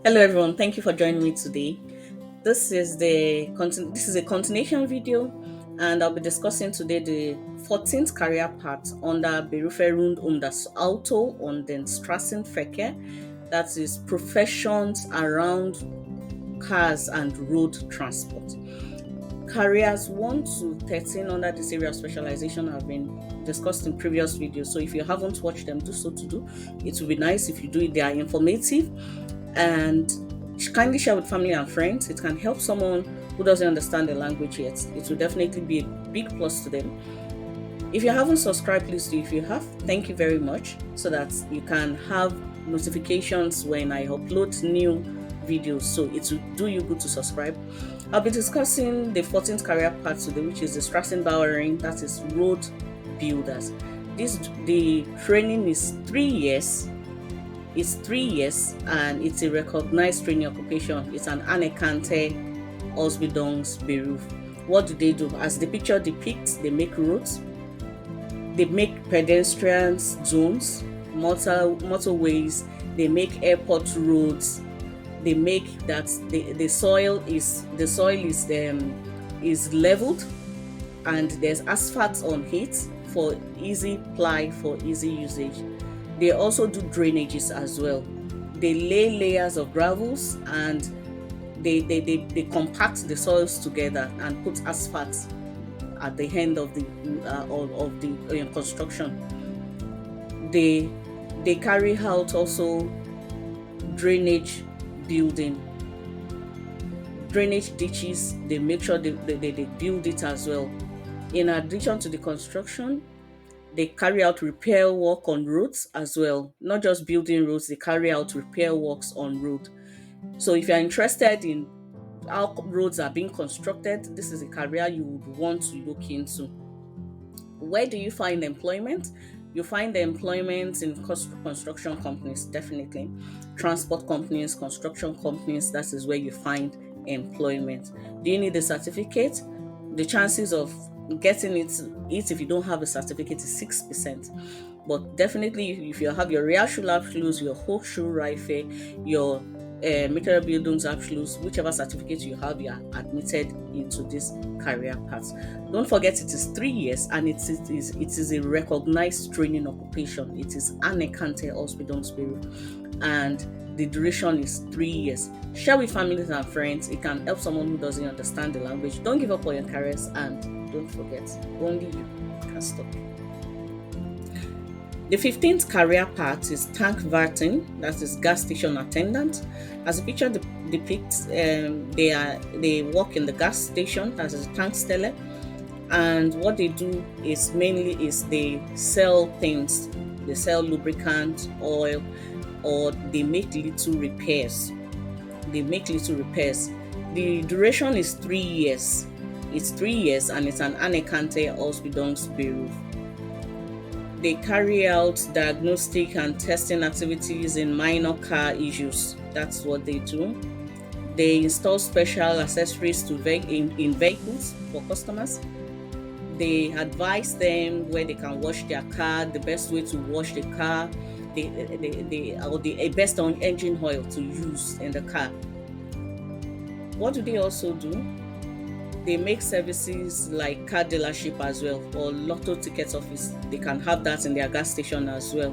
Hello everyone, thank you for joining me today. This is a continuation video, and I'll be discussing today the 14th career path under Berufung um das Auto und den Straßenverkehr, that is professions around cars and road transport. Careers 1 to 13 under this area of specialization have been discussed in previous videos, so if you haven't watched them, do so to do. It will be nice if you do it. They are informative, and kindly share with family and friends. It can help someone who doesn't understand the language yet. It will definitely be a big plus to them. If you haven't subscribed, please do. If you have, thank you very much, so that you can have notifications when I upload new videos. So it will do you good to subscribe. I'll be discussing the 14th career path today, which is the BAUERIN, that is road builders. The training is 3 years. It's 3 years, and it's a recognized training occupation. It's an anerkannte Ausbildungsberuf. What do? As the picture depicts, they make roads, they make pedestrian zones, motorways, they make airport roads, they make that the soil is leveled, and there's asphalt on it for easy ply, for easy usage. They also do drainages as well. They lay layers of gravels, and they compact the soils together and put asphalt at the end of the construction. They carry out also drainage building, drainage ditches. They make sure they build it as well. In addition to the construction, they carry out repair work on roads as well. Not just building roads, they carry out repair works on road. So if you're interested in how roads are being constructed, this is a career you would want to look into. Where do you find employment? You find the employment in construction companies, definitely. Transport companies, construction companies, that is where you find employment. Do you need a certificate? The chances of getting it if you don't have a certificate is 6%. But definitely, if you have your Realschulabschluss, your Hochschulreife, your Mittelbildungsabschluss, whichever certificate you have, you are admitted into this career path. Don't forget, it is 3 years, and it is a recognized training occupation. It is anerkannte Ausbildungsberuf, and the duration is 3 years. Share with families and friends. It can help someone who doesn't understand the language. Don't give up on your careers, and don't forget, only you can stop. The 15th career path is tankwarten, that is gas station attendant. As the picture depicts, they work in the gas station, that is a tankstelle, and what they do is mainly they sell things. They sell lubricant, oil, or they make little repairs. The duration is 3 years. It's 3 years, and it's an anerkannte Ausbildungsberuf. They carry out diagnostic and testing activities in minor car issues. That's what they do. They install special accessories in vehicles for customers. They advise them where they can wash their car, the best way to wash the car, the best on engine oil to use in the car. What do they also do? They make services like car dealership as well, or lotto ticket office. They can have that in their gas station as well.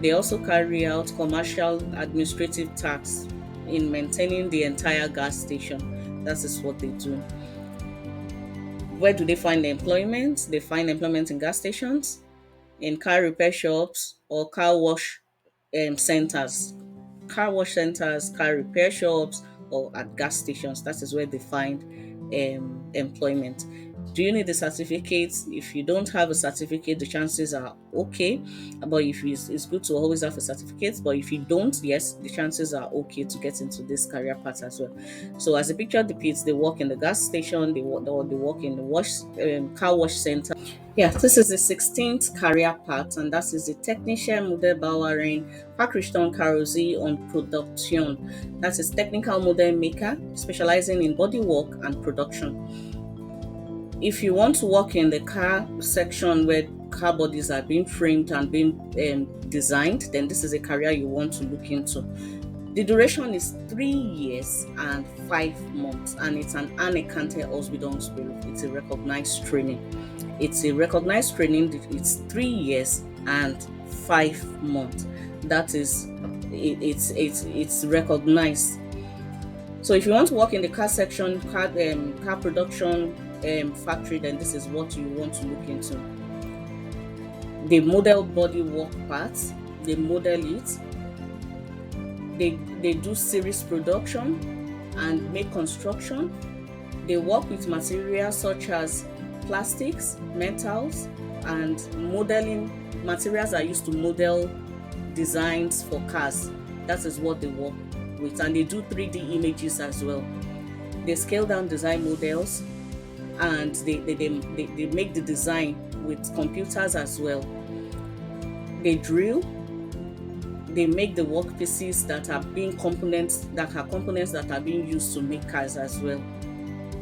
They also carry out commercial administrative tasks in maintaining the entire gas station. That is what they do. Where do they find employment? They find employment in gas stations, in car repair shops, or car wash centers. Car wash centers, car repair shops, or at gas stations. That is where they find employment. Do you need a certificate? If you don't have a certificate, the chances are okay. But if it's good to always have a certificate. But if you don't, yes, the chances are okay to get into this career path as well. So as the picture depicts, they work in the gas station, they work in the car wash center. Yeah, this is the 16th career path, and that is the Technische Modellbauerin Fachrichtung Karosserie und Produktion. That is technical model maker specializing in bodywork and production. If you want to work in the car section where car bodies are being framed and being designed, then this is a career you want to look into. The duration is 3 years and 5 months, and it's an anerkannte Ausbildungsberuf. It's a recognized training. It's a recognized training. It's 3 years and 5 months. That is, it's recognized. So if you want to work in the car section, car production factory, then this is what you want to look into. They model body work parts. They model it. They do series production and make construction. They work with materials such as plastics, metals, and modeling. Materials are used to model designs for cars. That is what they work with. And they do 3D images as well. They scale down design models, and they make the design with computers as well. They drill. They make the workpieces that are components that are being used to make cars as well.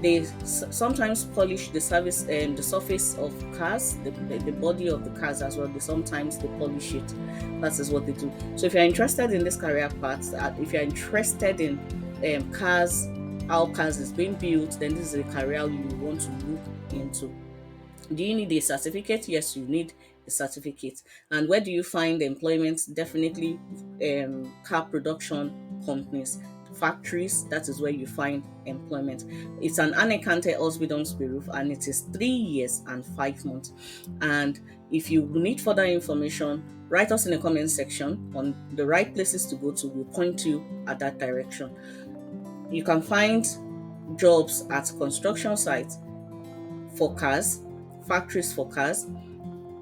They sometimes polish the surface of cars, the body of the cars as well. Sometimes they polish it. That is what they do. So if you're interested in this career path, if you're interested in cars, how cars is being built, then this is a career you want to look into. Do you need a certificate? Yes, you need a certificate. And where do you find employment? Definitely car production companies, factories. That is where you find employment. It's an anerkannte Ausbildungsberuf, and it is 3 years and 5 months. And if you need further information, write us in the comment section on the right places to go to. We'll point you at that direction. You can find jobs at construction sites for cars, factories for cars.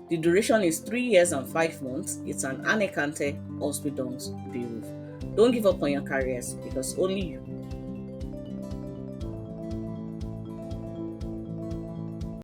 The duration is 3 years and 5 months. It's an anerkannte Ausbildungsberuf. Don't give up on your careers, because only you